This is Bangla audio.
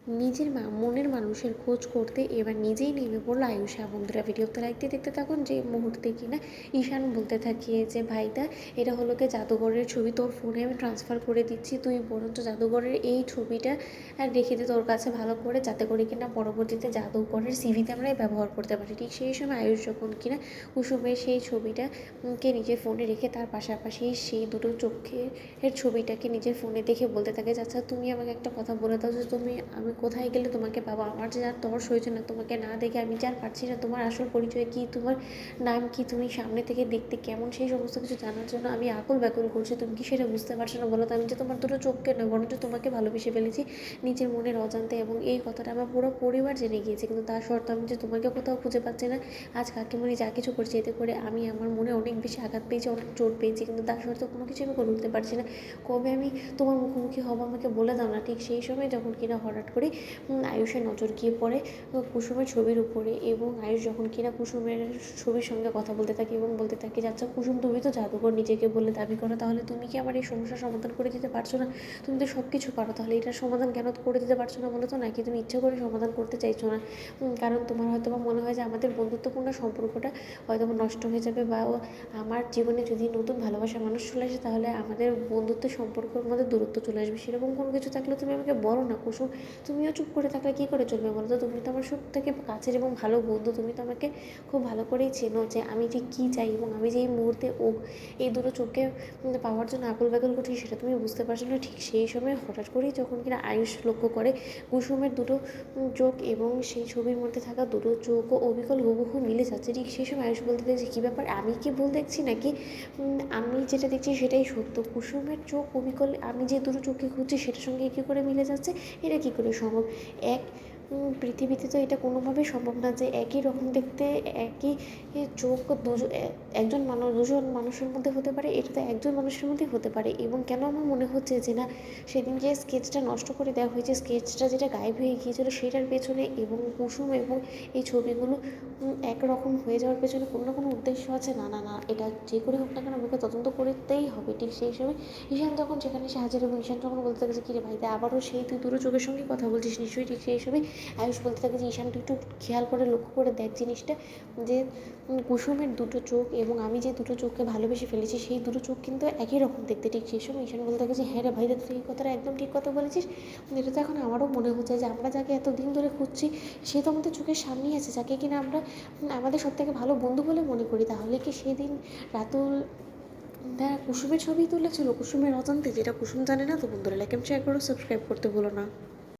নিজের মনের মানুষের খোঁজ করতে এবার নিজেই নেমে পড়লো আয়ুষ। বন্ধুরা ভিডিওতে লাইক দিয়ে দেখতে থাকুন। যে মুহূর্তে কিনা ঈশান বলতে থাকে যে ভাইদা, এটা হলো কি জাদুঘরের ছবি, তোর ফোনে আমি ট্রান্সফার করে দিচ্ছি, তুই বরঞ্চ জাদুঘরের এই ছবিটা রেখে দে তোর কাছে ভালো করে, যাতে করে কিনা পরবর্তীতে জাদুঘরের সিভিতে আমরা ব্যবহার করতে পারি। ঠিক সেই সময় আয়ুষ যখন কিনা কুসুমের সেই ছবিটা কে নিজের ফোনে রেখে তার পাশাপাশি সেই দুটো চোখের ছবিটাকে নিজের ফোনে দেখে বলতে থাকে, আচ্ছা তুমি আমাকে একটা কথা বলে দাও যে আমি কোথায় গেলে তোমাকে পাবো, আমার যে আর তর সইছে না তোমাকে না দেখে, আমি যে আর পারছি না তোমার আসল পরিচয় কী, তোমার নাম কি, তুমি সামনে থেকে দেখতে কেমন, সেই সমস্ত কিছু জানার জন্য আমি আকুল ব্যাকুল করছি, তুমি কি সেটা বুঝতে পারছো না বলো তো? আমি যে তোমার দুটো চোখকে নয় বরঞ্চ তোমাকে ভালোবেসে ফেলেছি নিজের মনের অজান্তে, এবং এই কথাটা আমার পুরো পরিবার জেনে গিয়েছে, কিন্তু তার সত্ত্বেও আমি যে তোমাকে কোথাও খুঁজে পাচ্ছি না। আজ কাকিমণি যা কিছু করছে এতে করে আমি আমার মনে অনেক বেশি আঘাত পেয়েছি, অনেক চোট পেয়েছি, কিন্তু তার সত্ত্বেও কোনো কিছু আমি করে উঠতে পারছি না। কবে আমি তোমার মুখোমুখি হবো আমাকে বলে দাও না। ঠিক সেই সময় যখন কিনা হঠাৎ করে আয়ুষের নজর গিয়ে পড়ে কুসুমের ছবির উপরে, এবং আয়ুষ যখন কিনা কুসুমের ছবির সঙ্গে কথা বলতে থাকে এবং বলতে থাকে যে আচ্ছা কুসুম, তুমি তো জাদুঘর নিজেকে বলে দাবি করো, তাহলে তুমি কি আমার এই সমস্যার সমাধান করে দিতে পারছো না? তুমি তো সব কিছু পারো, তাহলে এটার সমাধান কেন করে দিতে পারছো না বলো তো? নাকি তুমি ইচ্ছা করে সমাধান করতে চাইছো না? কারণ তোমার হয়তো বা মনে হয় যে আমাদের বন্ধুত্বপূর্ণ সম্পর্কটা হয়তো নষ্ট হয়ে যাবে, বা আমার জীবনে যদি নতুন ভালোবাসার মানুষ চলে আসে তাহলে আমাদের বন্ধুত্বের সম্পর্কের মধ্যে দূরত্ব চলে আসবে। সেরকম কোনো কিছু থাকলে তুমি আমাকে বলো না কুসুম। তুমিও চুপ করে থাকলে কী করে চলবে বলো তো? তুমি তো আমার সব থেকে কাছের এবং ভালো বন্ধু, তুমি তো আমাকে খুব ভালো করেই চেনো যে আমি ঠিক কী চাই, এবং আমি যে এই মুহূর্তে এই দুটো চোখকে পাওয়ার জন্য আকুল ব্যাকুল করছি সেটা তুমি বুঝতে পারছো না। ঠিক সেই সময় হঠাৎ করেই যখন কিনা আয়ুষ লক্ষ্য করে কুসুমের দুটো চোখ এবং সেই ছবির মধ্যে থাকা দুটো চোখও অবিকল হুবহু মিলে যাচ্ছে। ঠিক সেই সময় আয়ুষ বলতে দেখছে কী ব্যাপার, আমি কি ভুল দেখছি নাকি আমি যেটা দেখছি সেটাই সত্য? কুসুমের চোখ অবিকল আমি যে দুটো চোখকে খুঁজছি সেটার সঙ্গে কী করে মিলে যাচ্ছে? এটা কী করে সম্ভব? এক পৃথিবীতে তো এটা কোনোভাবেই সম্ভব না যে একই রকম দেখতে একই চোখ দুজন মানুষের মধ্যে হতে পারে। এটা তো একজন মানুষের মধ্যেই হতে পারে। এবং কেন আমার মনে হচ্ছে যে না, সেদিন যে স্কেচটা নষ্ট করে দেওয়া হয়েছে, স্কেচটা যেটা গায়েব হয়ে গিয়েছিলো সেটার পেছনে এবং কুসুম এবং এই ছবিগুলো একরকম হয়ে যাওয়ার পেছনে কোনো না কোনো উদ্দেশ্য আছে। না না না, এটা যে করে হোক না কেন আমাকে তদন্ত করতেই হবে। ঠিক সেই সময় ঈশান যখন সেখানে এসে হাজির, এবং ঈশান যখন বলতে থাকে যে কিরে ভাই, আবারও সেই তুই দুটো চোখের সঙ্গে কথা বলছিস নিশ্চয়ই? ঠিক সেই সময় আয়ুষ বলতে থাকে যে ঈশান তুই একটু খেয়াল করে লক্ষ্য করে দেখ জিনিসটা, যে কুসুমের দুটো চোখ এবং আমি যে দুটো চোখকে ভালোবেসে ফেলেছি সেই দুটো চোখ কিন্তু একই রকম দেখতে। ঠিক সেই সময় ঈশান বলতে থাকে যে হ্যাঁ রে ভাই, তুই এই কথাটা একদম ঠিক কথা বলেছিস। এটা তো এখন আমারও মনে হচ্ছে যে আমরা যাকে এতদিন ধরে খুঁজছি সে তো আমাদের চোখের সামনেই আছে, যাকে কিনা আমরা আমাদের সব থেকে ভালো বন্ধু বলে মনে করি। তাহলে কি সেদিন রাতুল কুসুমের ছবি তুলেছিল কুসুমের অজান্তে, যেটা কুসুম জানে না? তো বন্ধুরা লাইক এন্ড শেয়ার করো, সাবস্ক্রাইব করতে ভুলো না।